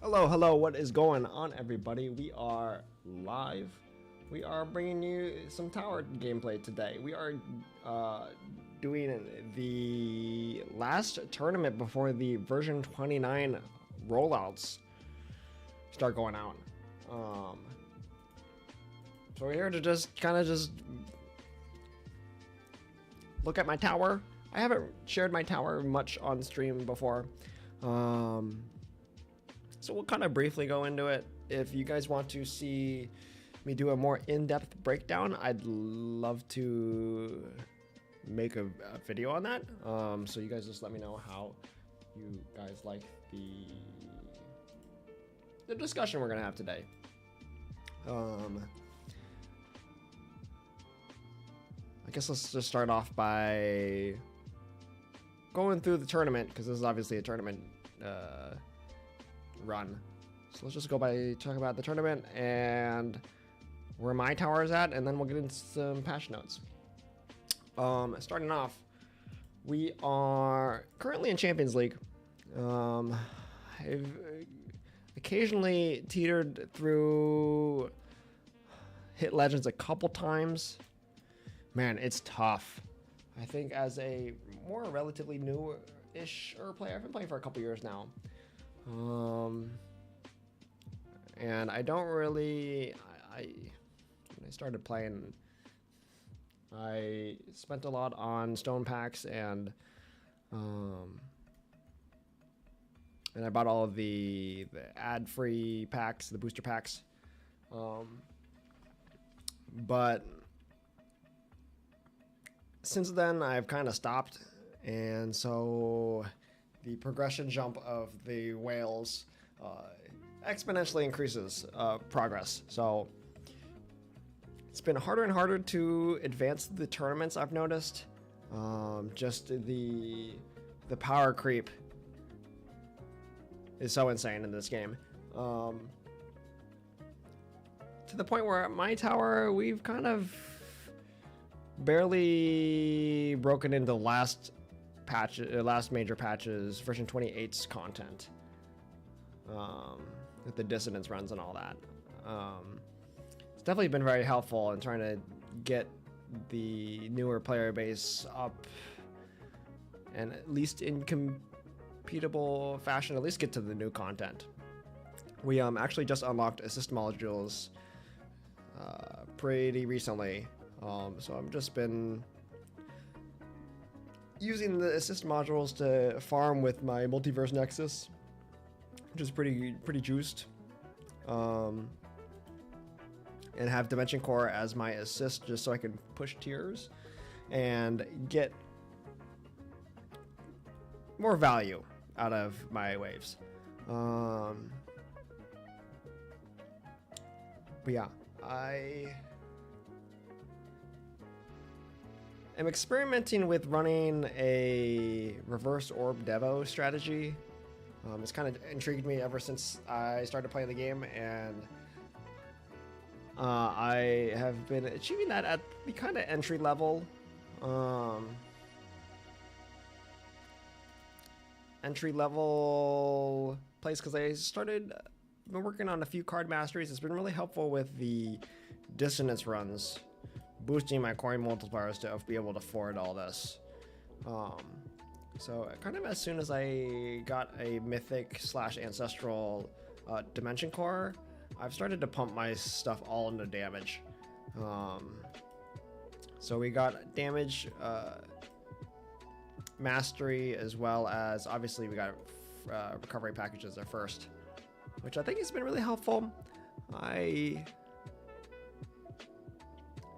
Hello, what is going on, everybody? We are live. We are bringing you some tower gameplay today. We are doing the last tournament before the version 29 rollouts start going out. So we're here to just look at my tower. I haven't shared my tower much on stream before. So we'll kind of briefly go into it. If you guys want to see me do a more in-depth breakdown, I'd love to make a video on that. So you guys just let me know how you guys like the discussion we're gonna have today. I guess let's just start off by going through the tournament, because this is obviously a tournament run. So let's just go by talk about the tournament and where my tower is at, and then we'll get into some patch notes. Starting off, we are currently in Champions League. I've occasionally teetered through Hit Legends a couple times. Man, it's tough. I think as a more relatively new-ish player, I've been playing for a couple years now. And I don't really, when I started playing, I spent a lot on stone packs and I bought all of the ad-free packs, the booster packs. But since then, I've kind of stopped, and so the progression jump of the whales exponentially increases progress. So it's been harder and harder to advance the tournaments, I've noticed. Just the power creep is so insane in this game. To the point where at my tower, we've kind of barely broken into last major patches, version 28's content, with the dissonance runs and all that. It's definitely been very helpful in trying to get the newer player base up, and at least in competable fashion, at least get to the new content. We actually just unlocked assist modules pretty recently. So I've just been using the assist modules to farm with my multiverse nexus, which is pretty juiced, and have dimension core as my assist just so I can push tiers and get more value out of my waves. But yeah, I'm experimenting with running a reverse orb devo strategy. It's kind of intrigued me ever since I started playing the game, and I have been achieving that at the kind of entry level place, because I been working on a few card masteries. It's been really helpful with the dissonance runs, boosting my coin multipliers to be able to afford all this. So kind of as soon as I got a mythic / ancestral dimension core, I've started to pump my stuff all into damage. So we got damage mastery, as well as obviously we got recovery packages at first, which I think has been really helpful. I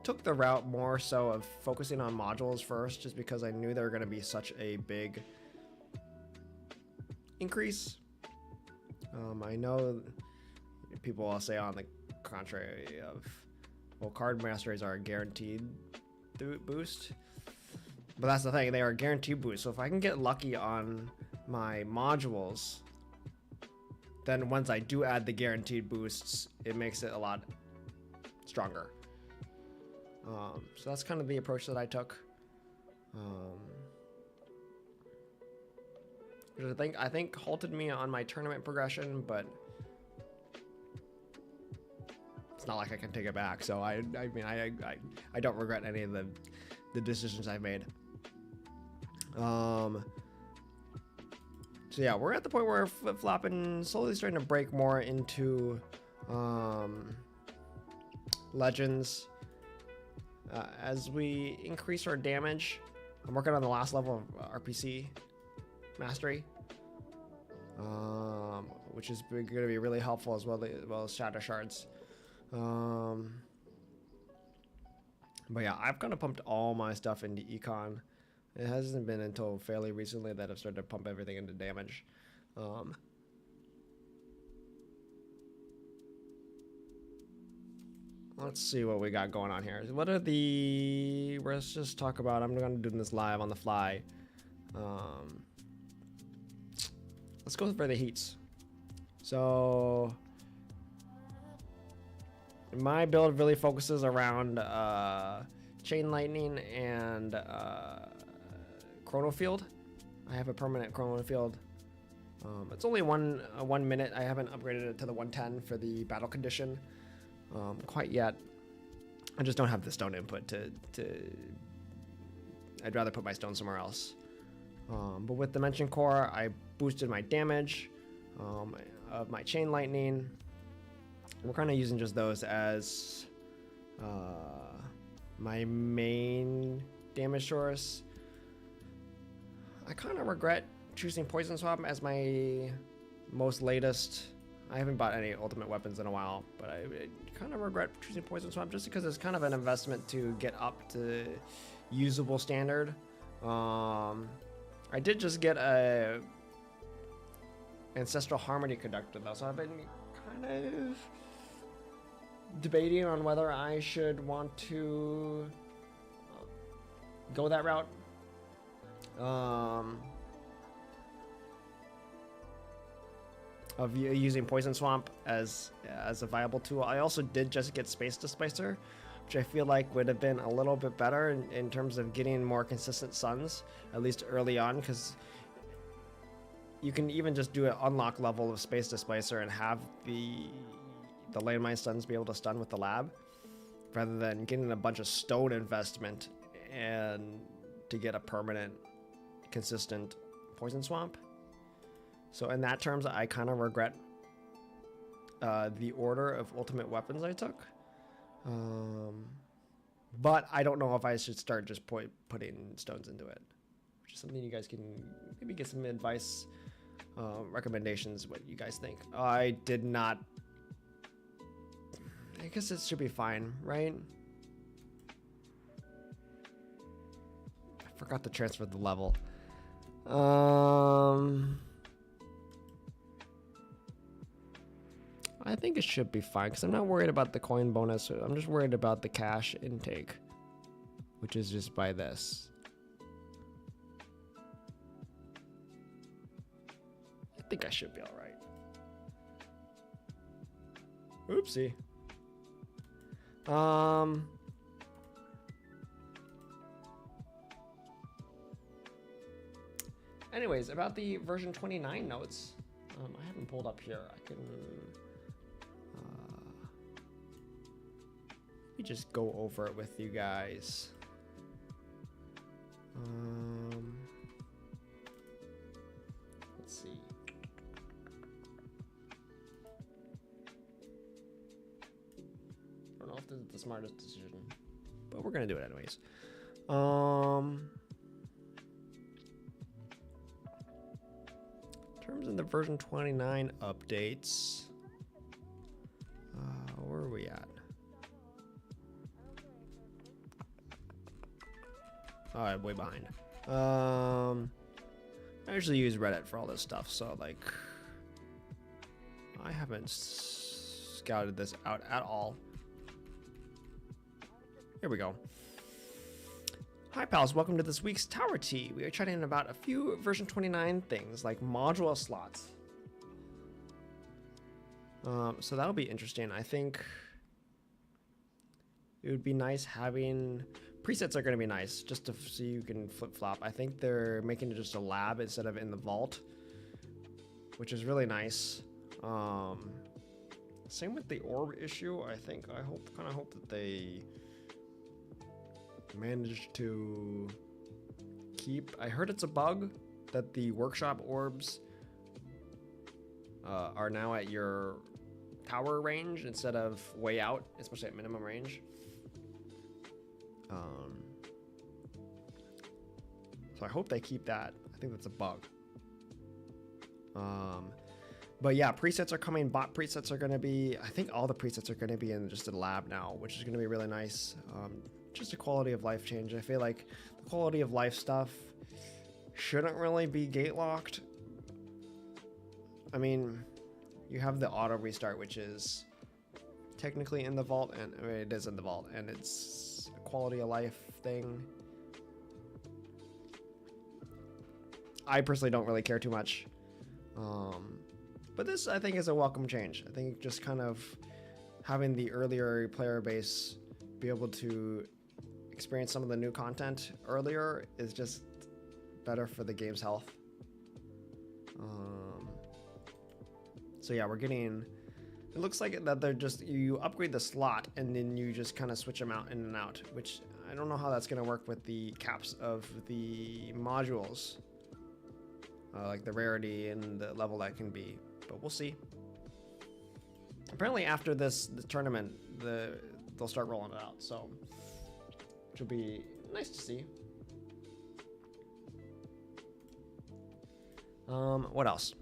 took the route more so of focusing on modules first, just because I knew they were going to be such a big increase. I know people will say on the contrary of, well, card masteries are a guaranteed boost, but that's the thing, they are a guaranteed boost. So if I can get lucky on my modules, then once I do add the guaranteed boosts, it makes it a lot stronger. So that's kind of the approach that I took. Which I think halted me on my tournament progression, but it's not like I can take it back. So I mean, I don't regret any of the decisions I've made. So yeah, we're at the point where flip-flopping, slowly starting to break more into legends. As we increase our damage, I'm working on the last level of RPC mastery, which is going to be really helpful, as well as shadow shards. But yeah, I've kind of pumped all my stuff into econ. It hasn't been until fairly recently that I've started to pump everything into damage. Let's see what we got going on here. What are the... Let's just talk about... I'm going to do this live on the fly. Let's go for the heats. So... my build really focuses around Chain Lightning and Chrono Field. I have a permanent Chrono Field. It's only 1 minute. I haven't upgraded it to the 110 for the battle condition quite yet. I just don't have the stone input to I'd rather put my stone somewhere else. But with Dimension Core, I boosted my damage of my Chain Lightning. We're kind of using just those as my main damage source. I kind of regret choosing Poison Swap as my most latest. I haven't bought any ultimate weapons in a while, but I kind of regret choosing Poison Swap just because it's kind of an investment to get up to usable standard. I did just get a Ancestral Harmony Conductor though, so I've been kind of debating on whether I should want to go that route. Of using Poison Swamp as a viable tool. I also did just get Space Displacer, which I feel like would have been a little bit better in terms of getting more consistent stuns, at least early on, because you can even just do an unlock level of Space Displacer and have the landmine stuns be able to stun with the lab, rather than getting a bunch of stone investment and to get a permanent, consistent Poison Swamp. So in that terms, I kind of regret the order of ultimate weapons I took. But I don't know if I should start just putting stones into it, which is something you guys can maybe get some advice, recommendations, what you guys think. I did not... I guess it should be fine, right? I forgot to transfer the level. I think it should be fine because I'm not worried about the coin bonus. I'm just worried about the cash intake, which is just by this. I think I should be all right. Oopsie. Anyways, about the version 29 notes, I haven't pulled up here. I can let me just go over it with you guys. Let's see. I don't know if this is the smartest decision, but we're gonna do it anyways. In terms of the version 29 updates, where are we at? Oh, I'm way behind. I usually use Reddit for all this stuff, so like, I haven't scouted this out at all. Here we go. Hi pals, welcome to this week's Tower Tea. We are chatting about a few version 29 things like module slots. So that'll be interesting. I think it would be nice having presets are going to be nice just to so you can flip flop. I think they're making it just a lab instead of in the vault, which is really nice. Same with the orb issue. I kind of hope that they managed to keep. I heard it's a bug that the workshop orbs are now at your tower range instead of way out, especially at minimum range. So I hope they keep that. I think that's a bug. But yeah, presets are coming. Bot presets are going to be, I think all the presets are going to be in just a lab now, which is going to be really nice. Just a quality of life change. I feel like the quality of life stuff shouldn't really be gate locked. I mean, you have the auto restart, which is technically in the vault, and I mean, it is in the vault, and it's a quality of life thing. I personally don't really care too much. But this, I think, is a welcome change. I think just kind of having the earlier player base be able to experience some of the new content earlier is just better for the game's health. So yeah, we're getting, it looks like that they're just, you upgrade the slot and then you just kind of switch them out in and out, which I don't know how that's going to work with the caps of the modules, like the rarity and the level that can be, but we'll see. Apparently after the tournament, they'll start rolling it out, so which will be nice to see. What else?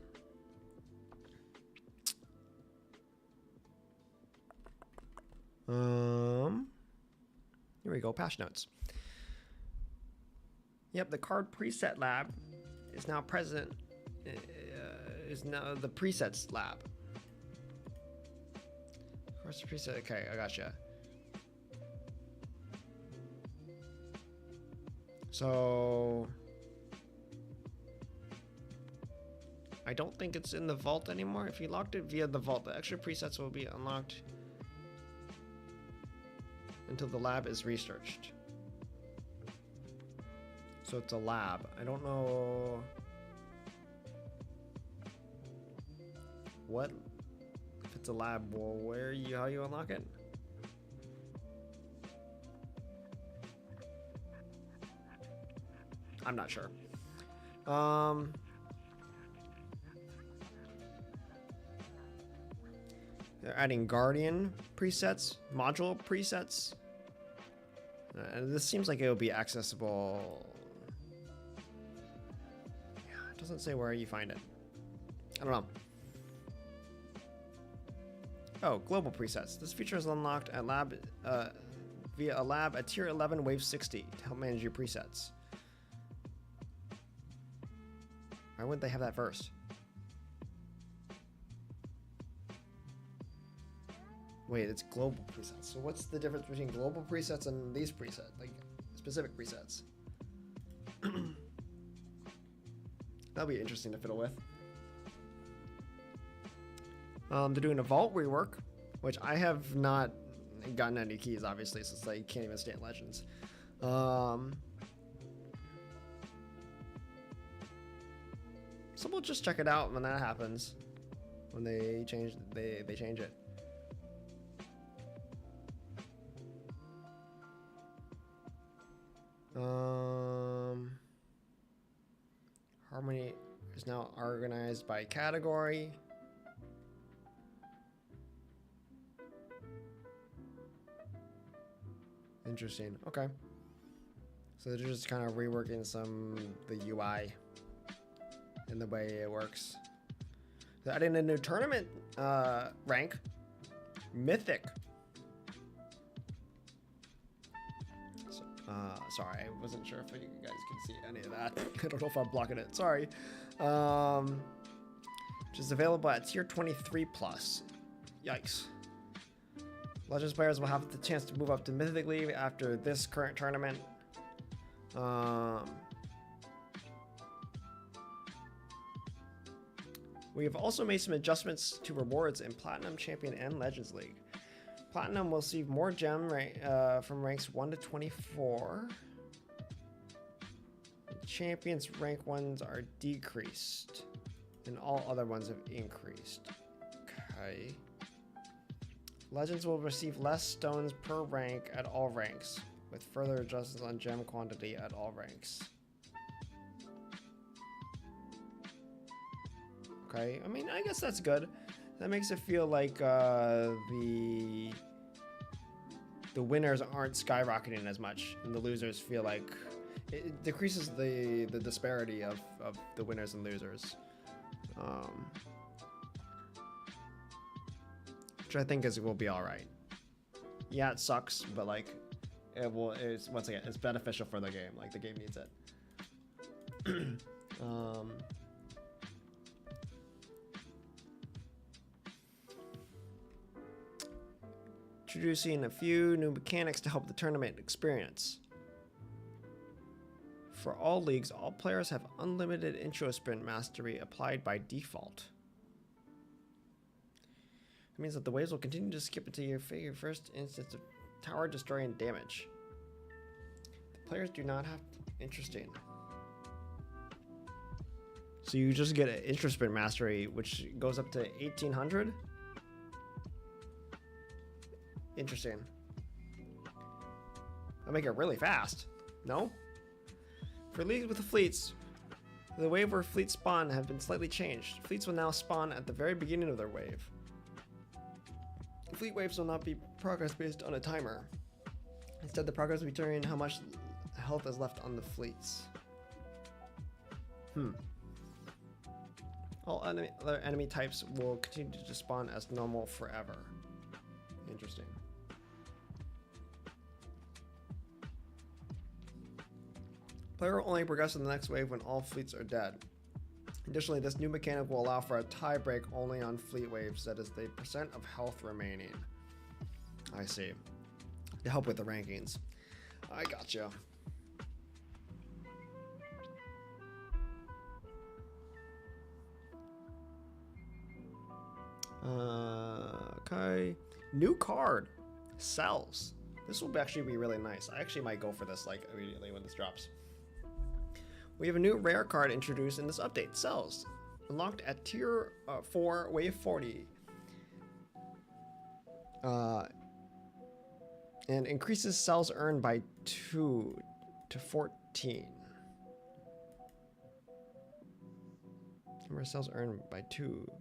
Here we go, patch notes. Yep, the card preset lab is now present, is now the presets lab. Of course, the preset, okay, I gotcha. So, I don't think it's in the vault anymore. If you locked it via the vault, the extra presets will be unlocked until the lab is researched. So it's a lab. I don't know what, if it's a lab, well, how you unlock it? I'm not sure. They're adding Guardian presets, module presets. And this seems like it will be accessible. Yeah, it doesn't say where you find it. I don't know. Oh, global presets. This feature is unlocked at lab via a lab at tier 11 wave 60 to help manage your presets. Why wouldn't they have that first? Wait, it's global presets. So what's the difference between global presets and these presets, like specific presets? That'll be interesting to fiddle with. They're doing a vault rework, which I have not gotten any keys, obviously, since I can't even stay in Legends. So we'll just check it out when that happens. When they change it. Harmony is now organized by category. Interesting. Okay. So they're just kind of reworking the UI and the way it works. They're adding a new tournament rank, Mythic. Sorry, I wasn't sure if you guys can see any of that. I don't know if I'm blocking it. Sorry. Which is available at tier 23 plus. Yikes. Legends players will have the chance to move up to Mythic League after this current tournament. We have also made some adjustments to rewards in Platinum, Champion, and Legends League. Platinum will receive more gem from ranks 1 to 24. Champions rank 1s are decreased, and all other ones have increased. Okay. Legends will receive less stones per rank at all ranks, with further adjustments on gem quantity at all ranks. Okay, I mean, I guess that's good. That makes it feel like the winners aren't skyrocketing as much, and the losers feel like it decreases the disparity of the winners and losers, which I think will be all right. Yeah, it sucks, but like it's once again, it's beneficial for the game. Like the game needs it. Introducing a few new mechanics to help the tournament experience. For all leagues, all players have unlimited intro sprint mastery applied by default. It means that the waves will continue to skip until you figure your first instance of tower destroying damage. The players do not have... Interesting. So you just get an intro sprint mastery, which goes up to 1800? Interesting. I'll make it really fast. No? For leagues with the fleets, the wave where fleets spawn have been slightly changed. Fleets will now spawn at the very beginning of their wave. Fleet waves will not be progress based on a timer. Instead, the progress will be determining how much health is left on the fleets. All other enemy types will continue to spawn as normal forever. Interesting. Player will only progress in the next wave when all fleets are dead. Additionally, this new mechanic will allow for a tie break only on fleet waves, that is the percent of health remaining. I see. To help with the rankings. I gotcha. Okay. New card. Cells. This will actually be really nice. I actually might go for this like immediately when this drops. We have a new rare card introduced in this update, Cells. Unlocked at tier 4, wave 40. And increases cells earned by 2 to 14. Number of cells earned by 2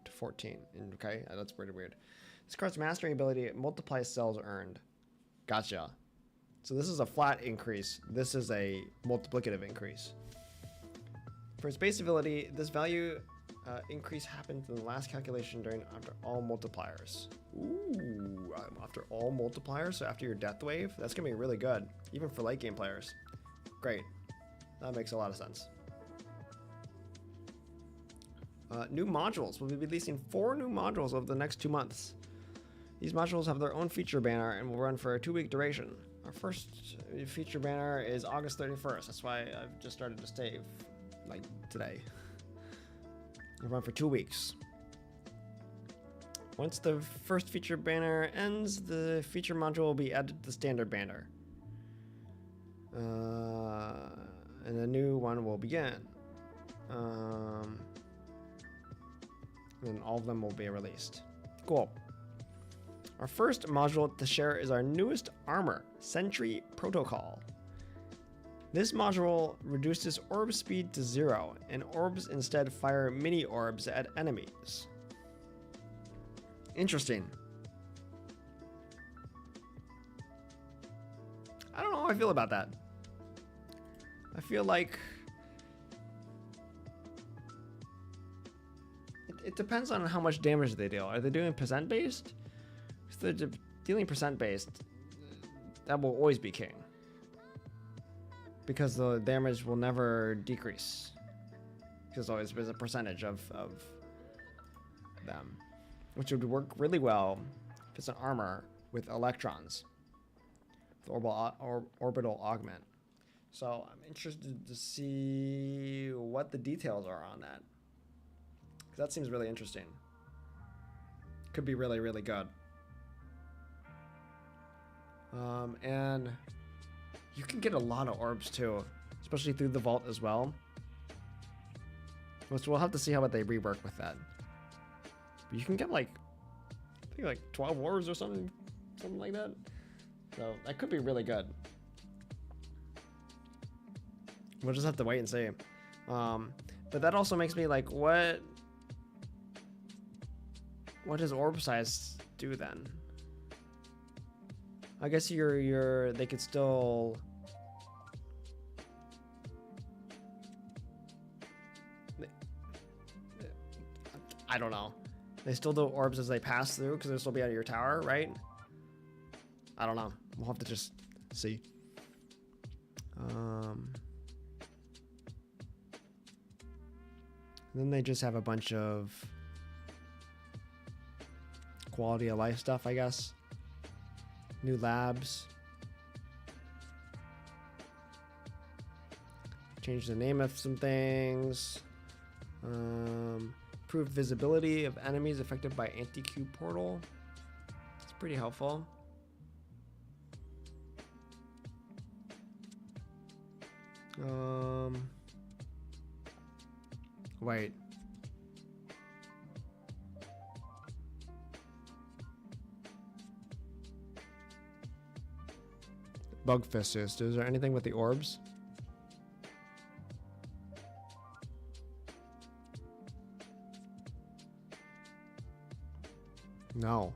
to 14. Okay, that's pretty weird. This card's mastery ability multiplies cells earned. Gotcha. So this is a flat increase. This is a multiplicative increase. For its base ability, this value increase happens in the last calculation after all multipliers. Ooh, after all multipliers, so after your death wave, that's gonna be really good, even for late game players. Great, that makes a lot of sense. New modules. We'll be releasing 4 new modules over the next 2 months. These modules have their own feature banner and will run for a 2-week duration. Our first feature banner is August 31st. That's why I've just started to save, like today. It'll run for 2 weeks. Once the first feature banner ends, the feature module will be added to the standard banner. And a new one will begin. And all of them will be released. Cool. Our first module to share is our newest armor, Sentry Protocol. This module reduces orb speed to 0, and orbs instead fire mini orbs at enemies. Interesting. I don't know how I feel about that. I feel like it depends on how much damage they deal. Are they doing percent based? If they're dealing percent based, that will always be king, because the damage will never decrease, because always there's a percentage of them, which would work really well if it's an armor with electrons, with orbital augment. So I'm interested to see what the details are on that, because that seems really interesting. Could be really, really good. And you can get a lot of orbs too, especially through the vault as well. Which we'll have to see how they rework with that. But you can get like I think like 12 orbs or something like that. So that could be really good. We'll just have to wait and see. But that also makes me like, what does orb size do then? I guess they could still. I don't know. They still do orbs as they pass through because they'll still be out of your tower, right? I don't know. We'll have to just see. Then they just have a bunch of quality of life stuff, I guess. New labs. Change the name of some things. Improve visibility of enemies affected by anti-Q portal. It's pretty helpful. Wait. Bug Fistus. Is there anything with the orbs? No.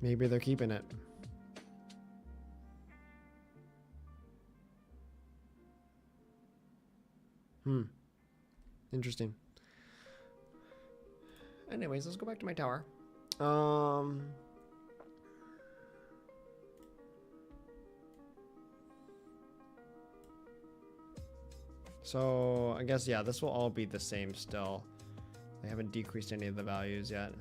Maybe they're keeping it. Interesting. Anyways, let's go back to my tower. So I guess, yeah, this will all be the same still. They haven't decreased any of the values yet.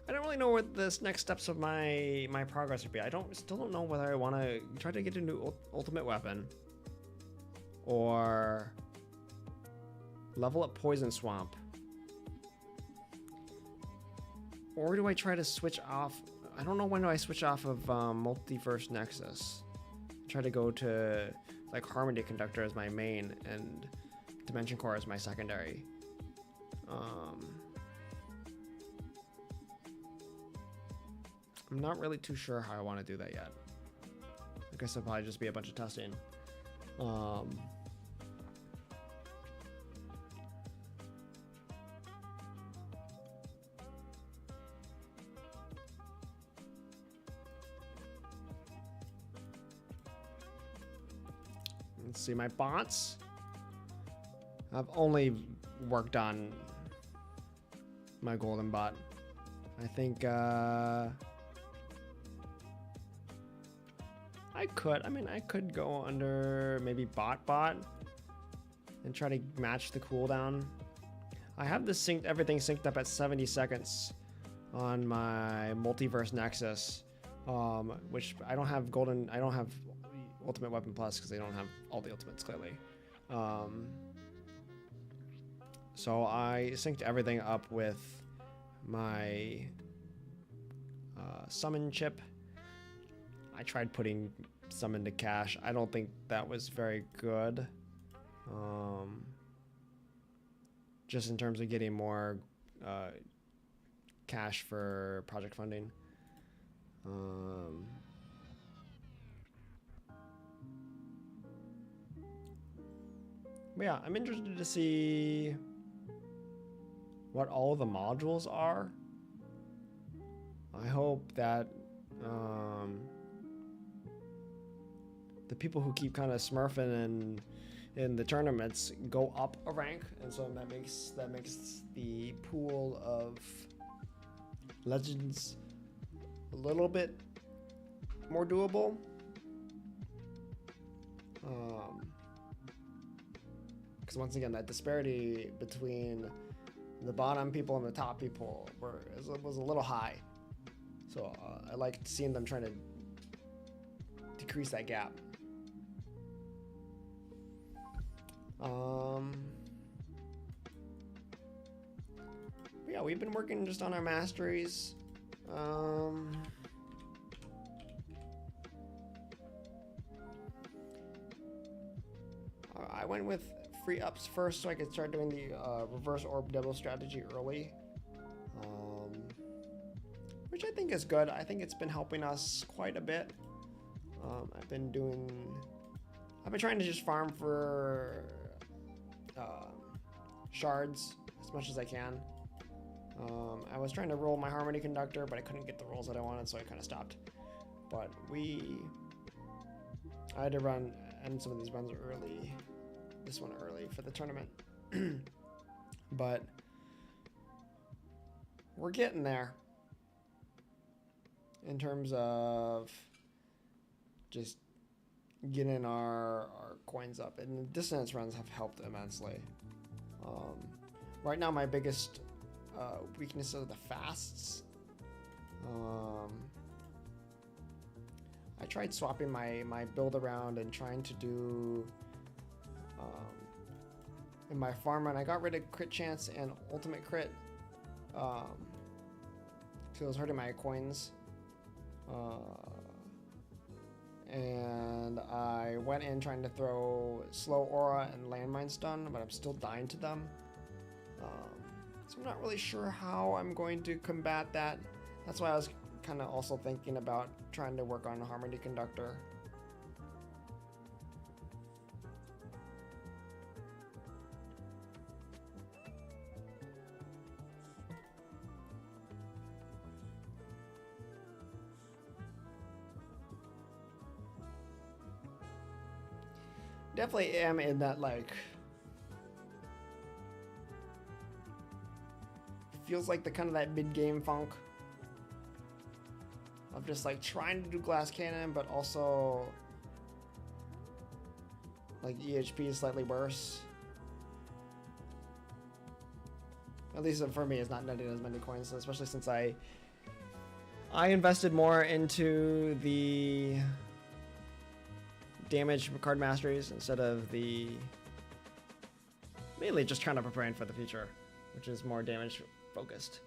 I don't really know what this next steps of my progress would be. Still don't know whether I want to try to get a new ultimate weapon or level up Poison Swamp, or do I try to switch off? I don't know, when do I switch off of Multiverse Nexus? Try to go to like Harmony Conductor as my main and Dimension Core as my secondary. I'm not really too sure how I want to do that yet. I guess it'll probably just be a bunch of testing. Let's see, my bots. I've only worked on my golden bot. I think I could go under maybe bot and try to match the cooldown. I have this everything synced up at 70 seconds on my Multiverse Nexus, which I don't have Ultimate Weapon Plus because they don't have all the ultimates clearly. So I synced everything up with my summon chip. I tried putting summon to cache. I don't think that was very good. Just in terms of getting more cash for project funding. But yeah, I'm interested to see what all the modules are. I hope that the people who keep kind of smurfing in the tournaments go up a rank, and so that makes the pool of legends a little bit more doable. Because once again, that disparity between the bottom people and the top people was a little high. So I liked seeing them trying to decrease that gap. Yeah, we've been working just on our masteries. I went with free ups first so I could start doing the reverse orb double strategy early, which I think is good. I think it's been helping us quite a bit. I've been trying to just farm for shards as much as I can. I was trying to roll my Harmony Conductor, but I couldn't get the rolls that I wanted, so I kind of stopped. But I had to end some of these runs early, this one early for the tournament. But we're getting there in terms of just getting our coins up, and the dissonance runs have helped immensely. Right now my biggest weakness are the fasts. I tried swapping my build around and trying to do in my farm run. I got rid of crit chance and ultimate crit, so it was hurting my coins. And I went in trying to throw slow aura and landmine stun, but I'm still dying to them. So I'm not really sure how I'm going to combat that. That's why I was kind of also thinking about trying to work on Harmony Conductor. Definitely am in that, like, feels like the kind of that mid-game funk of just like trying to do glass cannon, but also like EHP is slightly worse. At least for me, it's not netting as many coins, especially since I invested more into the damage card masteries instead of the mainly just trying to preparing for the future, which is more damage focused.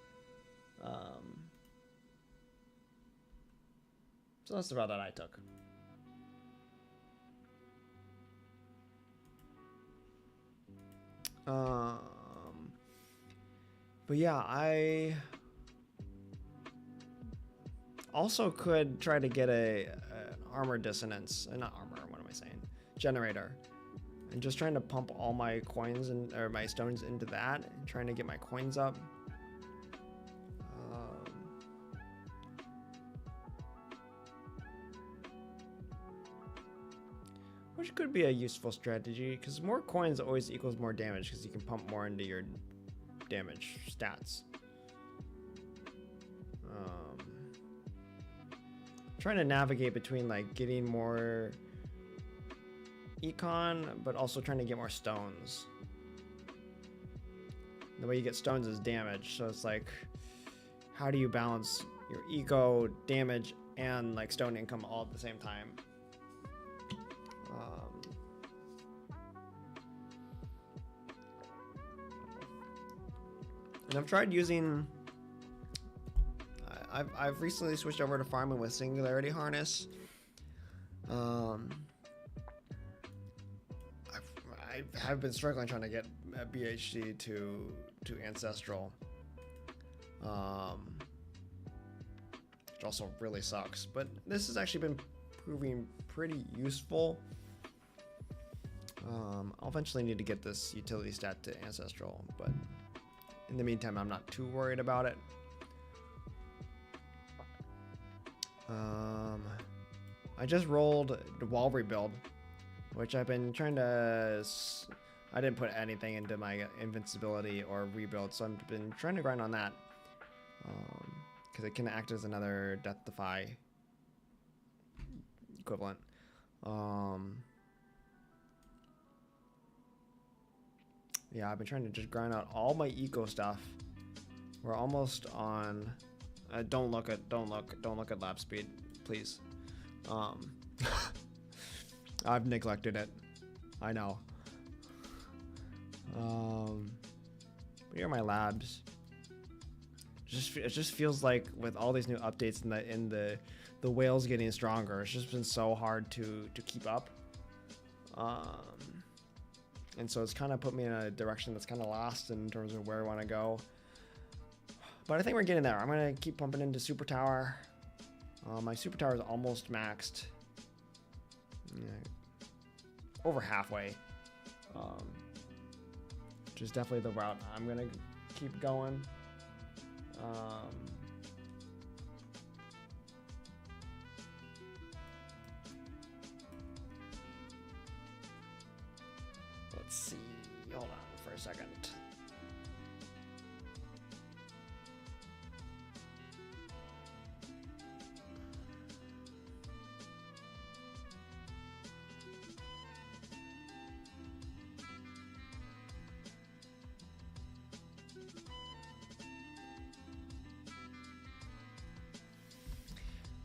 So that's the route that I took. But yeah, I also could try to get an armor dissonance, not armor, what am I saying? Generator. And just trying to pump all my coins or my stones into that, and trying to get my coins up. Which could be a useful strategy, because more coins always equals more damage, because you can pump more into your damage stats. Trying to navigate between like getting more econ, but also trying to get more stones. The way you get stones is damage, so it's like, how do you balance your eco, damage, and like stone income all at the same time? And I've tried using. I've recently switched over to farming with Singularity Harness. I have been struggling trying to get a BHC to Ancestral, which also really sucks. But this has actually been proving pretty useful. I'll eventually need to get this utility stat to Ancestral, but in the meantime, I'm not too worried about it. I just rolled the wall rebuild, which I've been trying to. I didn't put anything into my invincibility or rebuild, so I've been trying to grind on that, because it can act as another Death Defy equivalent. Yeah, I've been trying to just grind out all my eco stuff. We're almost on. Don't look at lap speed, please. I've neglected it. I know. But here are my labs. It just feels like with all these new updates and the whales getting stronger, it's just been so hard to keep up. And so it's kind of put me in a direction that's kind of lost in terms of where I want to go. But I think we're getting there. I'm going to keep pumping into Super Tower. My Super Tower is almost maxed. Yeah, over halfway. Which is definitely the route I'm going to keep going. Let's see. Hold on for a second.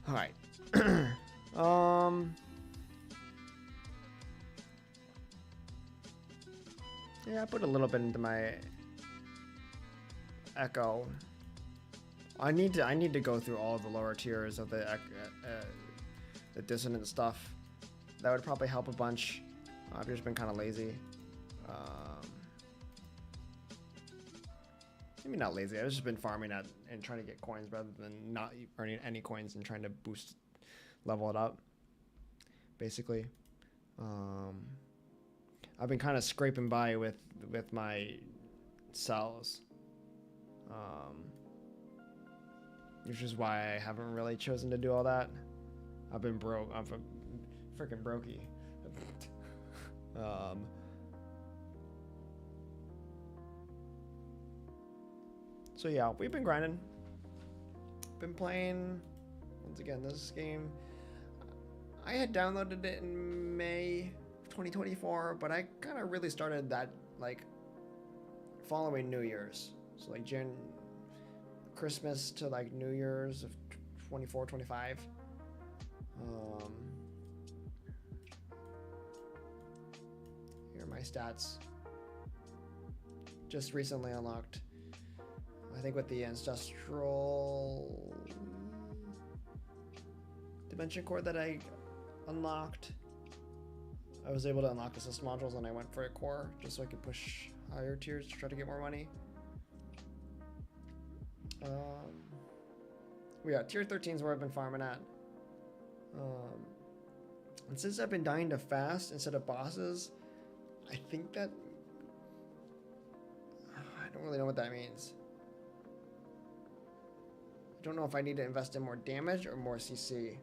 All right. Yeah, I put a little bit into my echo. I need to go through all of the lower tiers of the dissonant stuff. That would probably help a bunch. I've just been kind of lazy. Maybe not lazy. I've just been farming at and trying to get coins rather than not earning any coins and trying to boost, level it up. Basically, I've been kind of scraping by with my cells, which is why I haven't really chosen to do all that. I've been broke. I'm a freaking brokey. So yeah, we've been grinding. Been playing, once again, this game. I had downloaded it in May of 2024, but I kind of really started that like following New Year's. So like Christmas to like New Year's of 24, 25. Here are my stats. Just recently unlocked. I think with the ancestral dimension core that I unlocked, I was able to unlock the system modules and I went for a core just so I could push higher tiers to try to get more money. Yeah, tier 13 is where I've been farming at. And since I've been dying to fast instead of bosses, I think that I don't really know what that means. I don't know if I need to invest in more damage or more CC.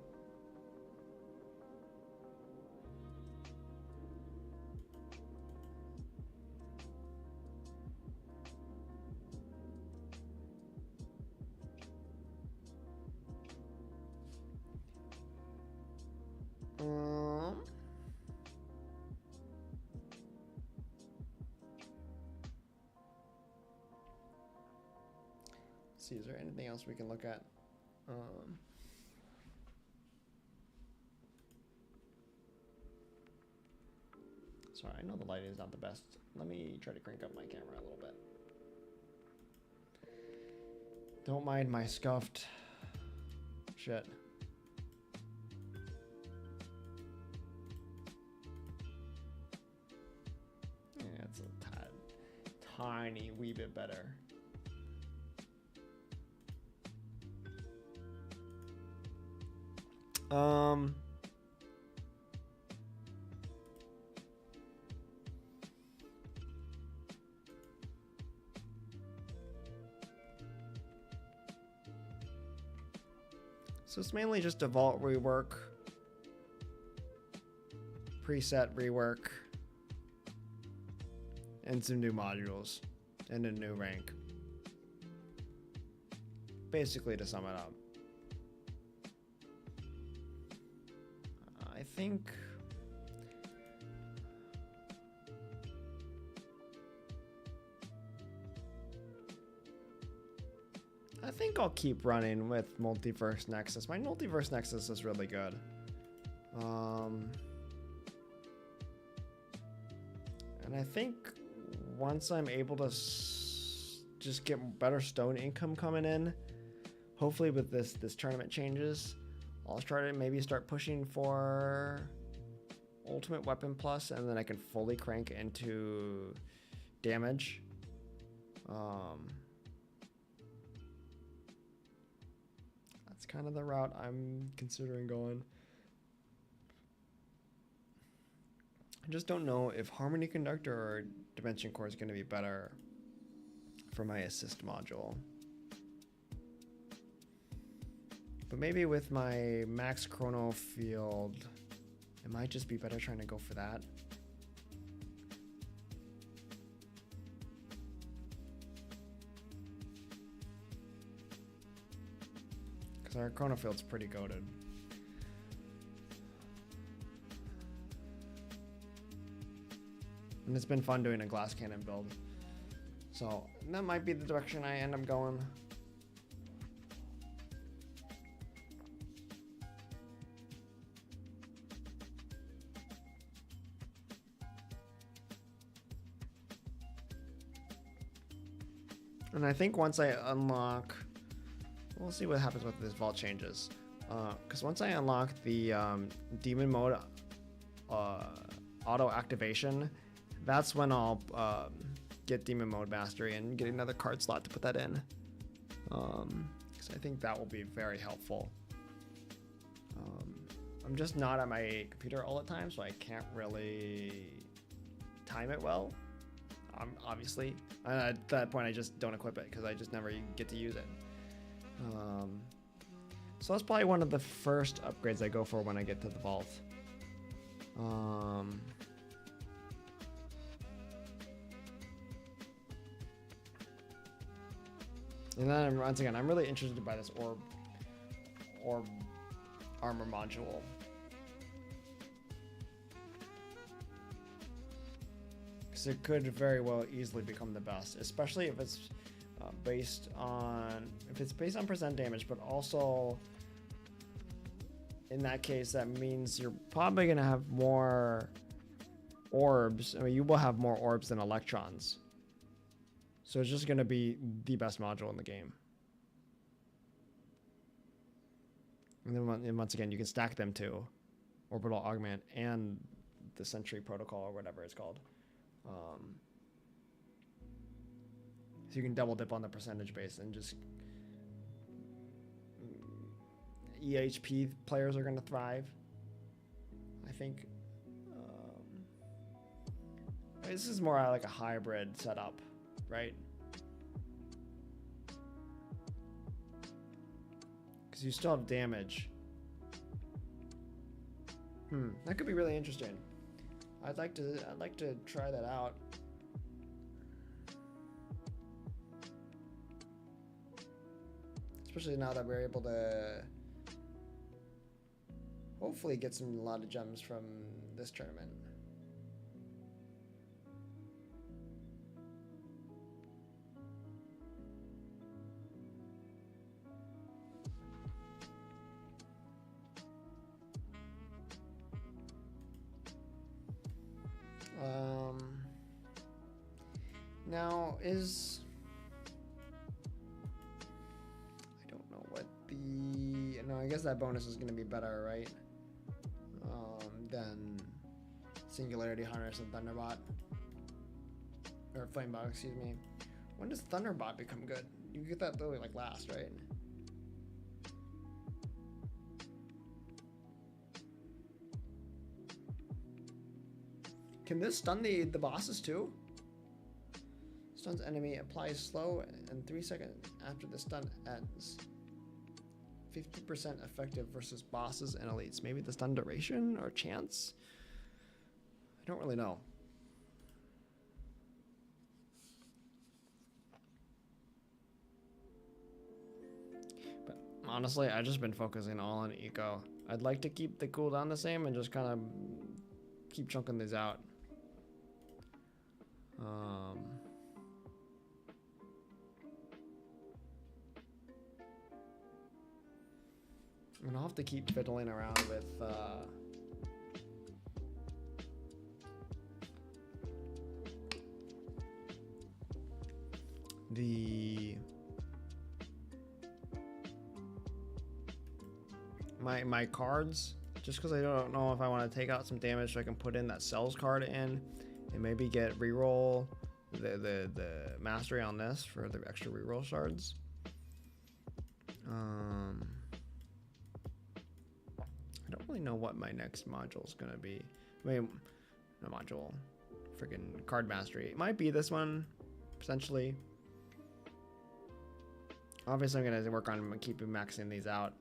See, is there anything else we can look at? Sorry, I know the lighting is not the best. Let me try to crank up my camera a little bit. Don't mind my scuffed shit. Yeah, it's a tiny wee bit better. So it's mainly just a vault rework, preset rework, and some new modules, and a new rank. Basically, to sum it up. I think I'll keep running with Multiverse Nexus. My Multiverse Nexus is really good. And I think once I'm able to just get better stone income coming in, hopefully with this tournament changes, I'll try to maybe start pushing for ultimate weapon plus, and then I can fully crank into damage. That's kind of the route I'm considering going. I just don't know if Harmony Conductor or Dimension Core is going to be better for my assist module. But maybe with my max chrono field, it might just be better trying to go for that. Because our chrono field's pretty goated. And it's been fun doing a glass cannon build. So that might be the direction I end up going. And I think once I unlock, we'll see what happens with this vault changes. Because once I unlock the demon mode auto activation, that's when I'll get demon mode mastery and get another card slot to put that in. Because I think that will be very helpful. I'm just not at my computer all the time, so I can't really time it well. Obviously, at that point I just don't equip it because I just never get to use it. So that's probably one of the first upgrades I go for when I get to the vault. And then once again, I'm really interested by this orb armor module. Because it could very well easily become the best, especially if it's based on percent damage, but also in that case, that means you're probably gonna have more orbs. I mean, you will have more orbs than electrons. So it's just going to be the best module in the game. And then once again, you can stack them too. Orbital Augment and the Sentry Protocol or whatever it's called. So you can double dip on the percentage base and just... EHP players are going to thrive, I think. This is more like a hybrid setup. Right? Because you still have damage. That could be really interesting. I'd like to try that out. Especially now that we're able to hopefully get a lot of gems from this tournament. Now I don't know what I guess that bonus is going to be better, right? Than Singularity Harness and Thunderbot. Or Flamebot, excuse me. When does Thunderbot become good? You get that literally like last, right? Can this stun the bosses too? Stuns enemy, applies slow and 3 seconds after the stun ends. 50% effective versus bosses and elites. Maybe the stun duration or chance? I don't really know. But honestly, I've just been focusing all on eco. I'd like to keep the cooldown the same and just kind of keep chunking these out. I'm gonna have to keep fiddling around with my cards just because I don't know if I want to take out some damage so I can put in that cells card in and maybe get reroll the mastery on this for the extra reroll shards. I don't really know what my next module is going to be. I mean, no module, freaking card mastery. It might be this one, potentially. Obviously, I'm going to work on keeping maxing these out.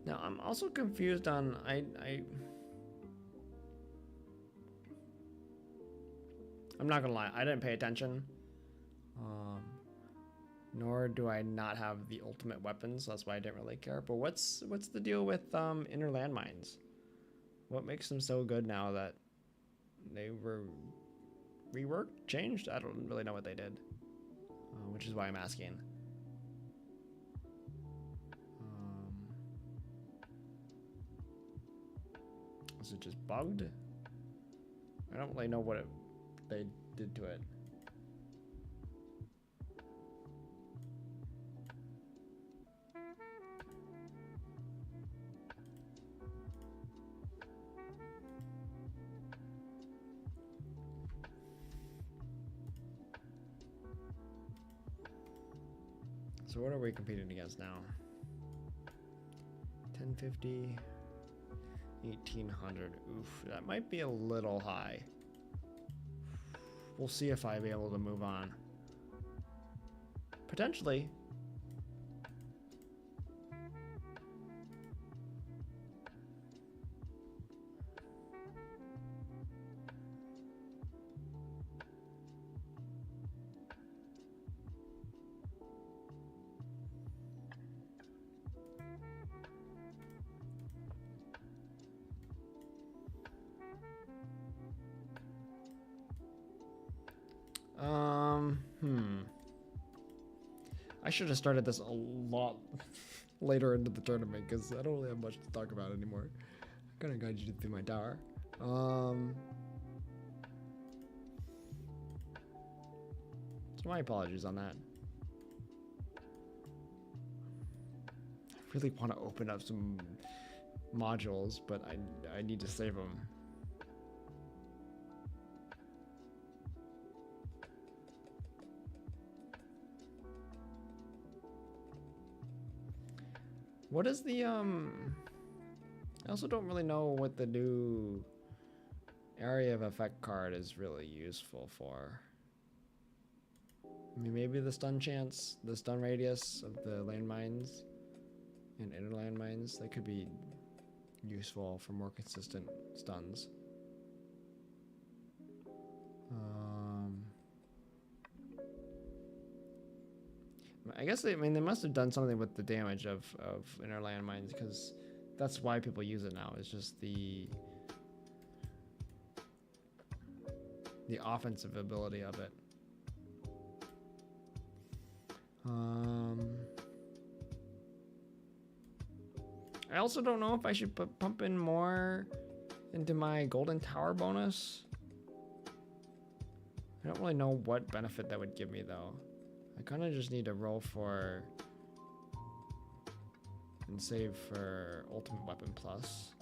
Now, I'm also confused on I'm not gonna lie, I didn't pay attention. Nor do I not have the ultimate weapons, so that's why I didn't really care. But what's the deal with inner landmines? What makes them so good now that they were reworked, changed? I don't really know what they did, which is why I'm asking. Is it just bugged? I don't really know what they did to it. So what are we competing against now? 1050, 1800. Oof, that might be a little high. We'll see if I'll be able to move on. Potentially. I should have started this a lot later into the tournament because I don't really have much to talk about anymore. I kind of guided you through my tower. So my apologies on that. I really want to open up some modules, but I need to save them. What is the I also don't really know what the new area of effect card is really useful for. I mean, maybe the stun chance, the stun radius of the landmines and inner landmines, they could be useful for more consistent stuns. I guess they must have done something with the damage of inner landmines because that's why people use it now. It's just the offensive ability of it. I also don't know if I should pump in more into my golden tower bonus. I don't really know what benefit that would give me though. I kind of just need to roll for and save for ultimate weapon plus.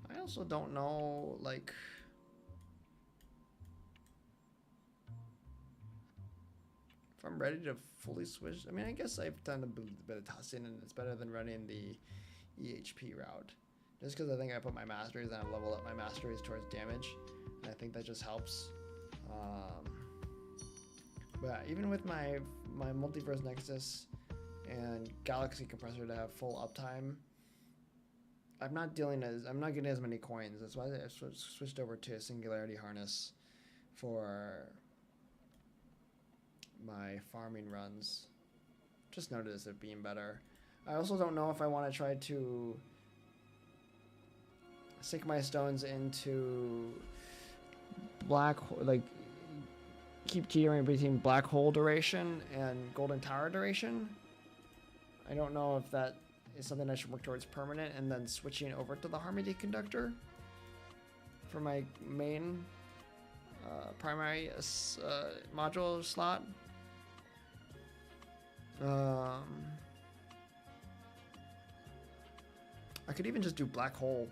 I also don't know, like, I'm ready to fully switch, I mean, I guess I've done a bit of testing, and it's better than running the EHP route. Just because I think I put my masteries and I level up my masteries towards damage, and I think that just helps. But even with my multiverse nexus and galaxy compressor to have full uptime, I'm not getting as many coins. That's why I switched over to a singularity harness for my farming runs. Just noticed it being better. I also don't know if I want to try to sink my stones into keep teetering between black hole duration and golden tower duration. I don't know if that is something I should work towards permanent, and then switching over to the Harmony Conductor for my main primary module slot. I could even just do black hole.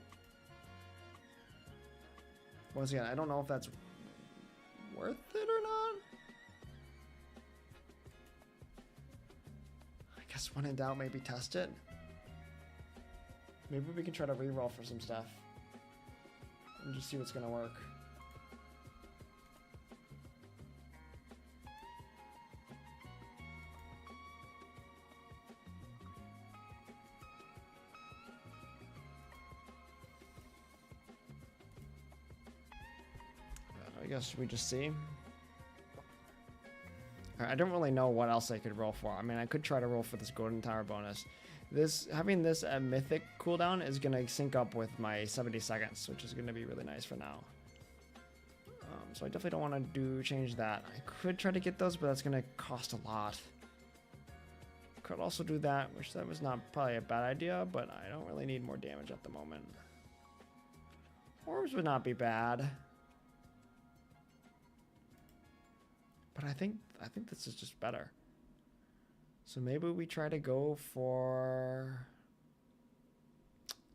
Once again, I don't know if that's worth it or not. I guess when in doubt, maybe test it. Maybe we can try to reroll for some stuff and just see what's gonna work. I guess we just see. I don't really know what else I could roll for. I mean, I could try to roll for this golden tower bonus. Having this at mythic cooldown is gonna sync up with my 70 seconds, which is gonna be really nice for now. So I definitely don't want to change that. I could try to get those, but that's gonna cost a lot. Could also do that, which that was not probably a bad idea, but I don't really need more damage at the moment. Orbs would not be bad. But I think this is just better. So maybe we try to go for...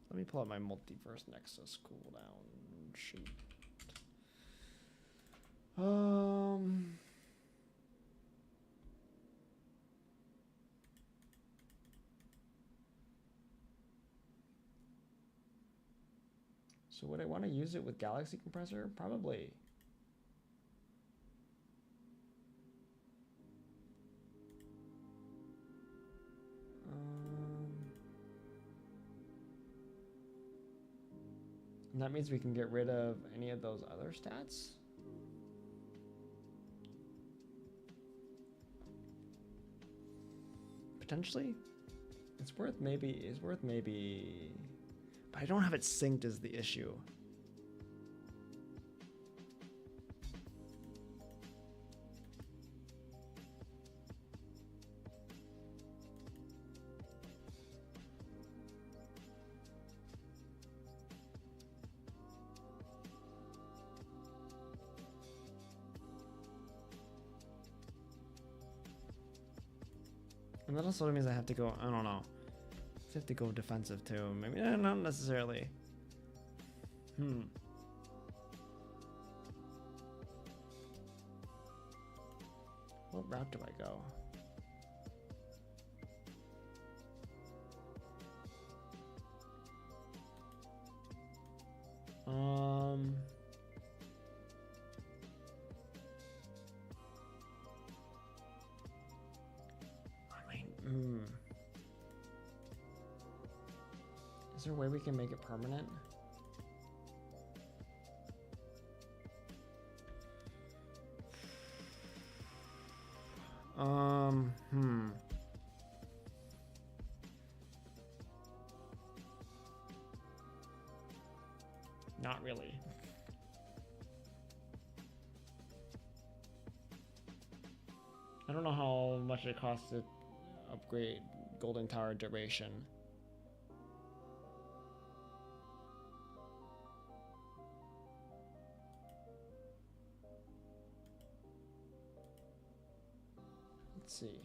Let me pull up my multiverse nexus cooldown sheet. So would I want to use it with Galaxy Compressor? Probably. And that means we can get rid of any of those other stats. Potentially. It's worth maybe, but I don't have it synced is the issue. And that also means I have to go, I don't know. I have to go defensive too. Maybe not necessarily. What route do I go? Is there a way we can make it permanent? Not really. I don't know how much it costs to upgrade Golden Tower duration. Let's see.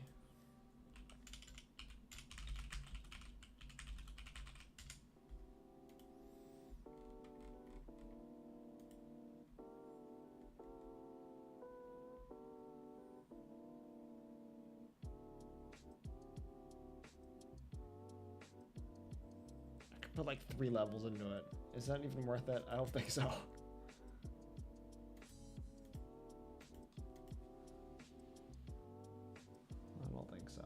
put like 3 levels into it. Is that even worth it? I don't think so. I don't think so.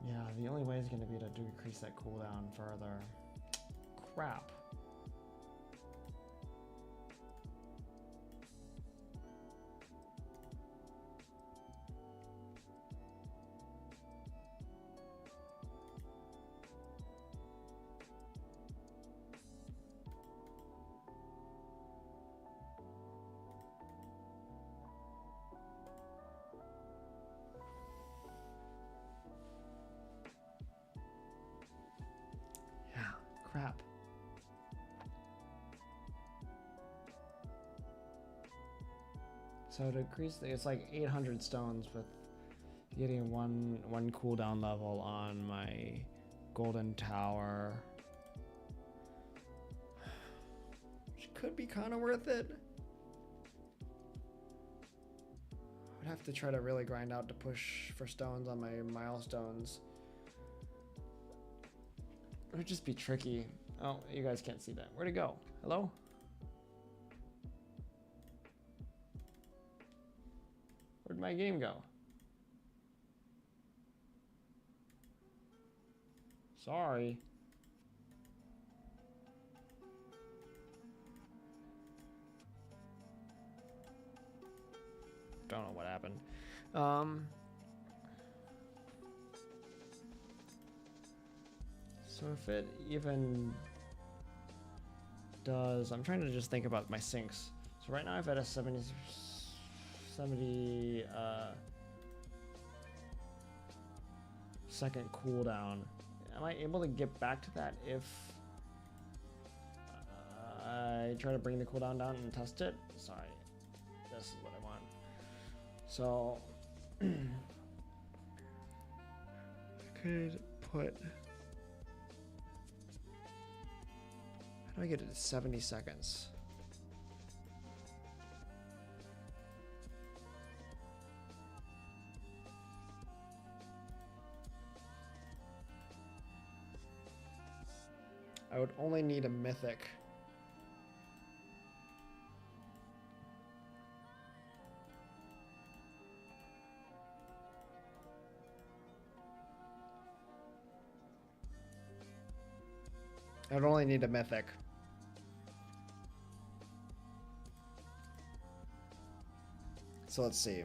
Yeah, the only way is going to be to decrease that cooldown further. Crap. Crap. So to increase, it's like 800 stones with getting one cooldown level on my golden tower, which could be kind of worth it. I'd have to try to really grind out to push for stones on my milestones. It would just be tricky. Oh, you guys can't see that. Where'd it go? Hello? Where'd my game go? Sorry. Don't know what happened. So if it even does, I'm trying to just think about my sinks. So right now I've had a 70 second cooldown. Am I able to get back to that if I try to bring the cooldown down and test it? Sorry, this is what I want. So I could put, how do I get it to 70 seconds? I would only need a mythic. I would only need a mythic. So let's see.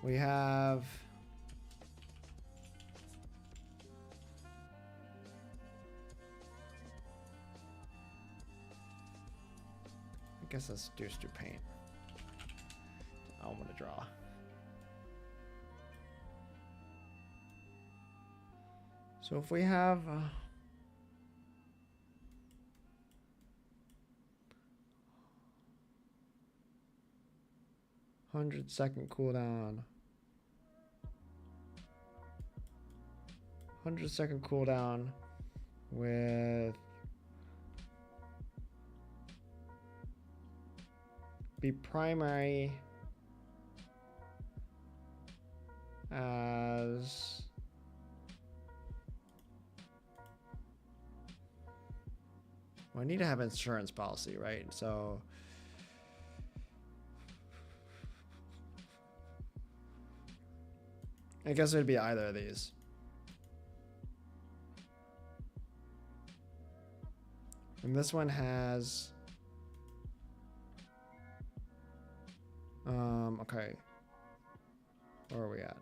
We have I guess let's do paint. I want to draw. So if we have 100-second cooldown. 100-second cooldown with be primary as well, I need to have insurance policy, right? So I guess it would be either of these. And this one has okay. Where are we at?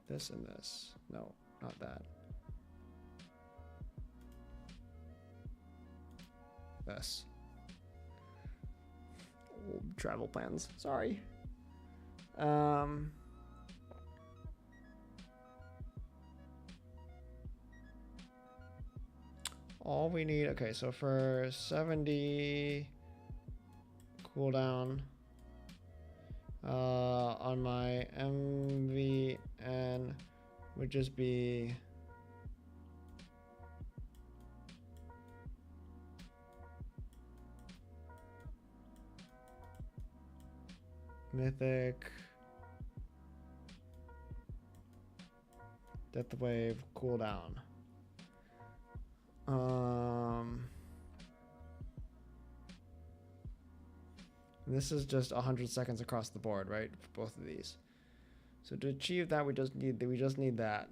This and this. No, not that. This. travel plans. Sorry. All we need, okay, so for 70 cooldown on my MVN would just be Mythic, Death Wave, cooldown. This is just 100 seconds across the board, right? For both of these. So to achieve that, we just need that.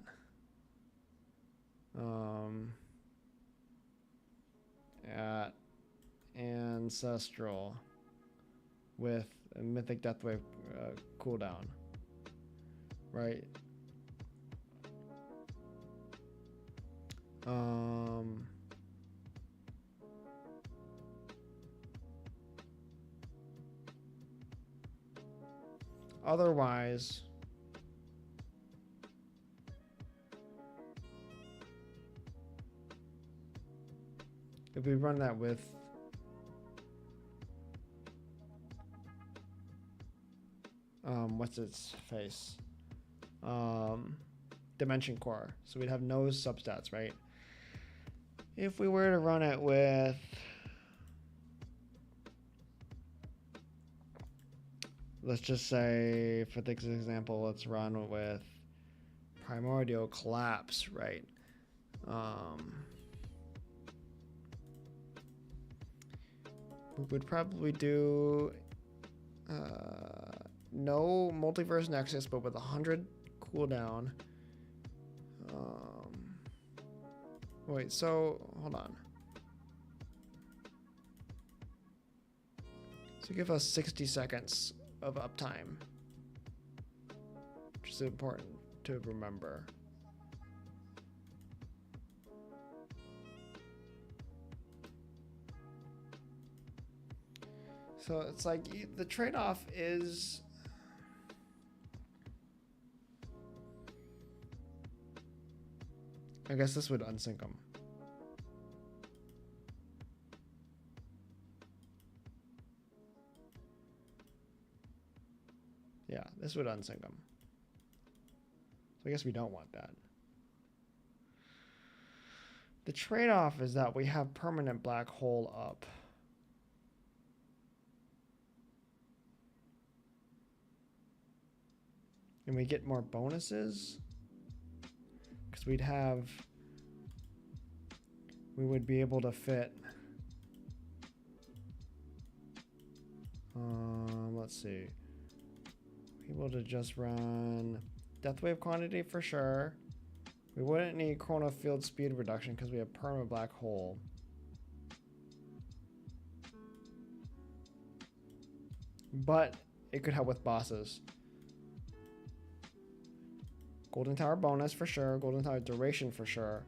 At Ancestral with a Mythic Deathwave cooldown, right? Otherwise, if we run that with what's its face? Dimension Core. So we'd have no substats, right? If we were to run it with let's just say, for this example, let's run with Primordial Collapse, right? We would probably do no Multiverse Nexus, but with 100 cooldown. Wait, so hold on. So give us 60 seconds of uptime, which is important to remember. So it's like the trade-off is I guess this would unsync them. Yeah, this would unsync them. So I guess we don't want that. The trade-off is that we have permanent black hole up. And we get more bonuses. Because we would be able to fit, let's see, able to just run Deathwave quantity for sure. We wouldn't need Chrono Field speed reduction because we have perma black hole. But it could help with bosses. Golden Tower bonus for sure. Golden Tower duration for sure.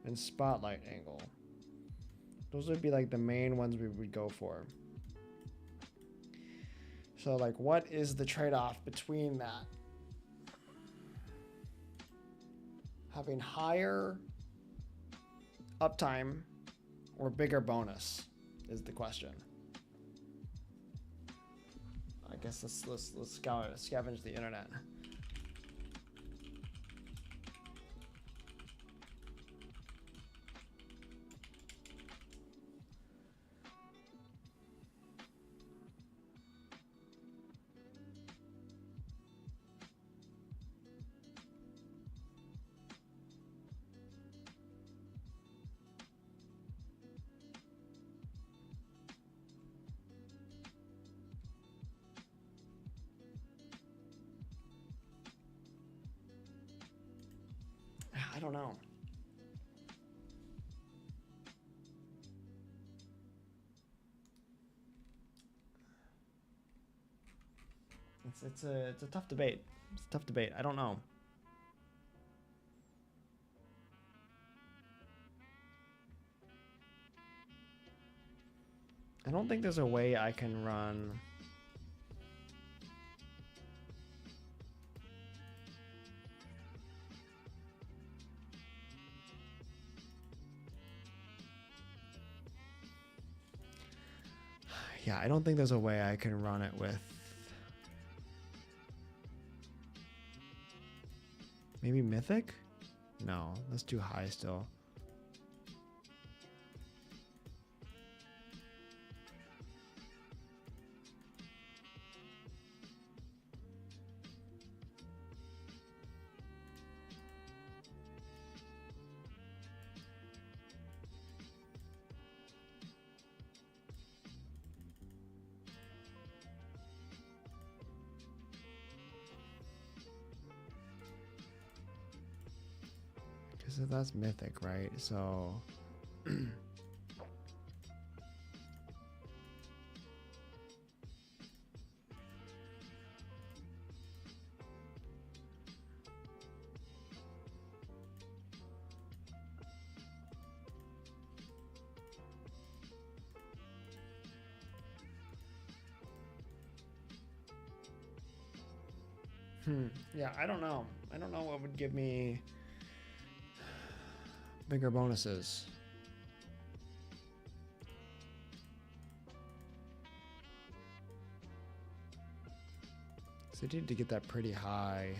And Spotlight angle. Those would be like the main ones we would go for. So like, what is the trade-off between that? Having higher uptime or bigger bonus is the question. I guess let's scavenge the internet. I don't know. It's a tough debate. It's a tough debate. I don't know. I don't think there's a way I can run. Yeah, I don't think there's a way I can run it with. Maybe Mythic? No, that's too high still. Because that's Mythic, right? So... Yeah, I don't know. I don't know what would give me bigger bonuses. So I need to get that pretty high.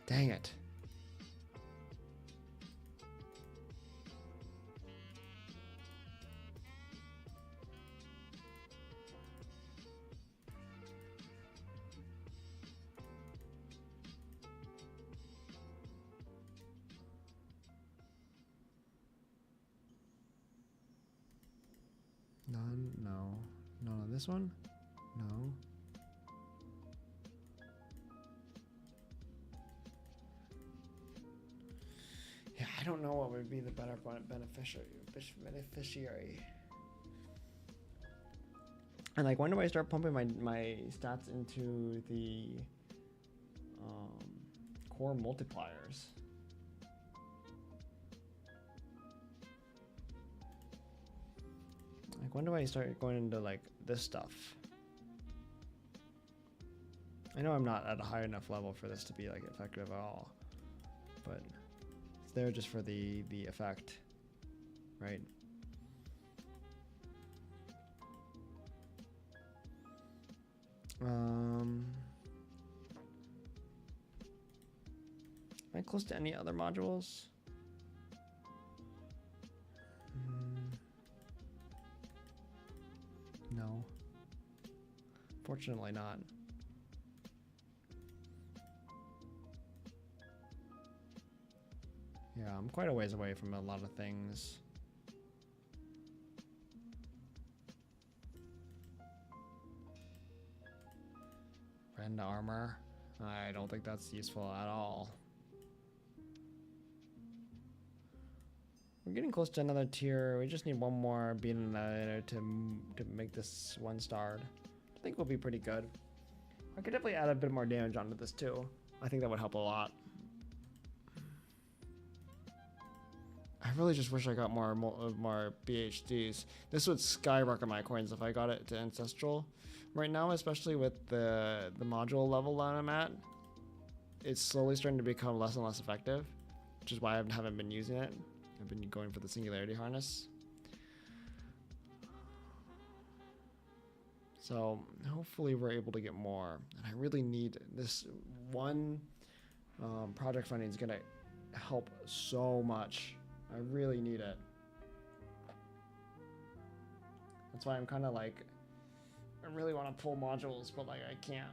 Dang it. None, no. None on this one? No. Yeah, I don't know what would be the better beneficiary. And like, when do I start pumping my stats into the core multipliers? Like, when do I start going into like this stuff? I know I'm not at a high enough level for this to be like effective at all, but it's there just for the effect, right? Am I close to any other modules? No. Fortunately not. Yeah, I'm quite a ways away from a lot of things. Rend armor. I don't think that's useful at all. We're getting close to another tier. We just need one more beat another to make this 1-starred. I think we'll be pretty good. I could definitely add a bit more damage onto this too. I think that would help a lot. I really just wish I got more BHDs. This would skyrocket my coins if I got it to Ancestral. Right now, especially with the module level that I'm at, it's slowly starting to become less and less effective, which is why I haven't been using it. I've been going for the Singularity Harness. So hopefully we're able to get more. And I really need this one. Project funding is gonna help so much. I really need it. That's why I'm kind of like, I really want to pull modules, but like I can't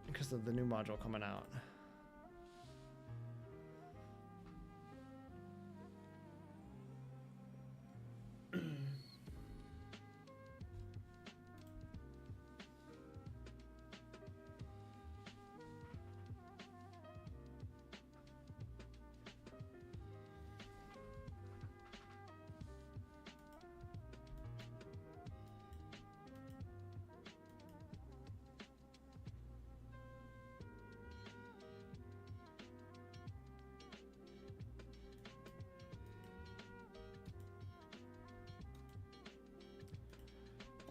because of the new module coming out.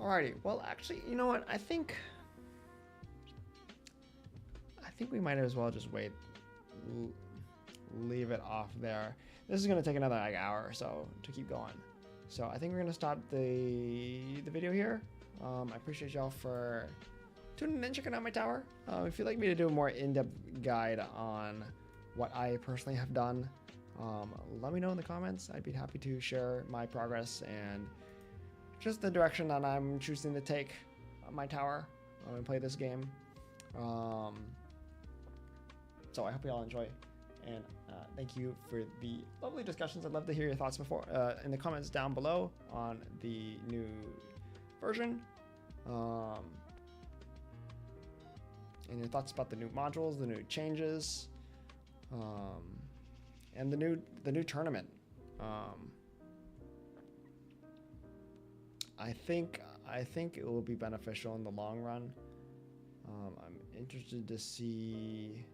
Alrighty. Well, actually, you know what? I think we might as well just wait. Leave it off there. This is gonna take another like hour or so to keep going. So I think we're gonna stop the video here. I appreciate y'all for tuning in, checking out my tower. If you'd like me to do a more in-depth guide on what I personally have done, let me know in the comments. I'd be happy to share my progress and just the direction that I'm choosing to take my tower and play this game. So I hope you all enjoy, and thank you for the lovely discussions. I'd love to hear your thoughts in the comments down below on the new version, and your thoughts about the new modules, the new changes, and the new tournament. I think it will be beneficial in the long run. I'm interested to see.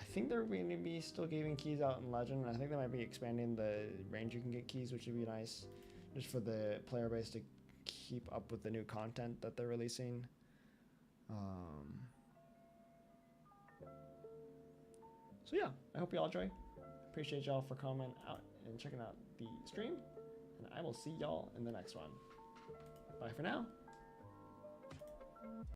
I think they're going to be still giving keys out in Legend. I think they might be expanding the range you can get keys, which would be nice, just for the player base to keep up with the new content that they're releasing. So yeah, I hope you all enjoy. Appreciate y'all for coming out and checking out the stream, and I will see y'all in the next one. Bye for now.